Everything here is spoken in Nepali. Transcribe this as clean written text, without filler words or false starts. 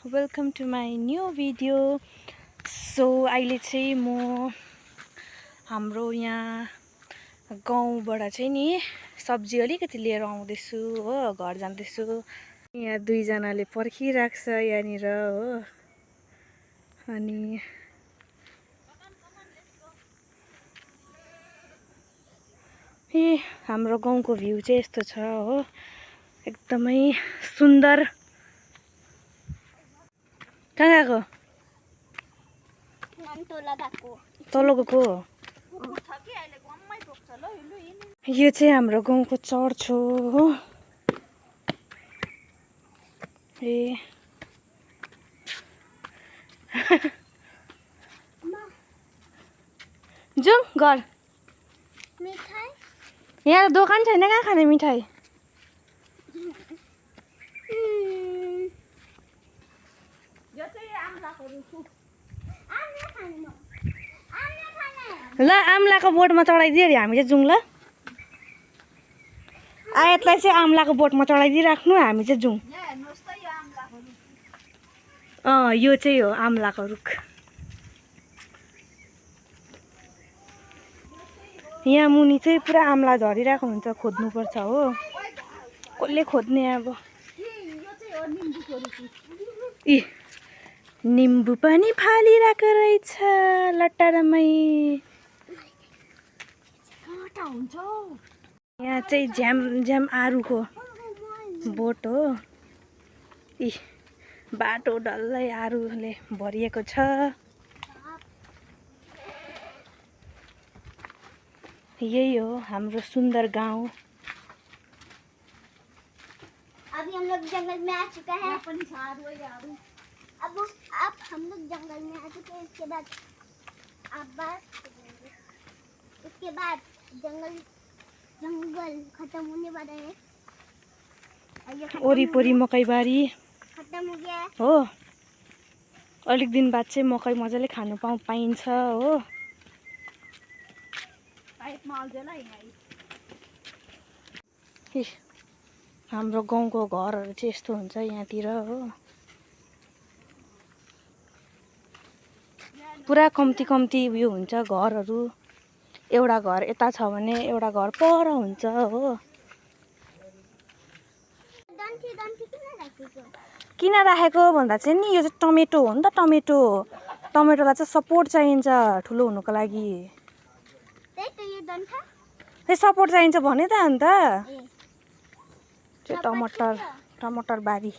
Welcome to my new video. So अहिले चाहिँ म हाम्रो यहाँ गाउँबाट चाहिँ नि सब्जी अलिकति लिएर आउँदैछु हो, घर जाँदैछु। यहाँ दुईजनाले पर्खिरहेको छ यहाँनिर हो। अनि हाम्रो गाउँको भ्यू चाहिँ यस्तो छ हो, एकदमै सुन्दर। कहाँ गएको? तल गएको। यो चाहिँ हाम्रो गाउँको चर्च हो। ए जाउँ घर। यहाँ दोकान छैन, कहाँ खाने मिठाई? ल आम्लाको बोटमा चढाइदियो अरे हामी चाहिँ जाउँ ल। आयतलाई चाहिँ आम्लाको बोटमा चढाइदिइराख्नु, हामी चाहिँ जाउँ। यो चाहिँ हो आम्लाको रुख। यहाँ मुनि चाहिँ पुरा आम्ला झरिरहेको हुन्छ, खोज्नुपर्छ हो। कसले खोज्ने अब। इ निम्बु पनि फालिरहेको रहेछ लट्टारामै। यहाँ चाहिँ झ्याम झ्याम आरुको बोट हो। इ बाटो डल्लै आरुले भरिएको छ। यही हो हाम्रो सुंदर गांव। अभी हम लोग जंगल में आ चुका है। अब हम लोग जंगल में आ चुके हैं। इसके बाद जंगल खत्म होने वाला है। वरिपरि मकैबारी खत्म हो गया हो। अलिक दिन बाद चाहिँ मकै मजाले खानु पाइन्छ हो। हाम्रो गाउँको घरहरू चाहिँ यस्तो हुन्छ यहाँतिर हो। पुरा कम्ती कम्ती उयो हुन्छ घरहरू। एउटा घर यता छ भने एउटा घर पर हुन्छ हो। किन राखेको भन्दा चाहिँ नि यो चाहिँ टमेटो हो नि त। टमेटोलाई चाहिँ सपोर्ट चाहिन्छ ठुलो हुनुको लागि। सपोर्ट चाहिन्छ भने त अन्त। त्यो टमाटर बारी।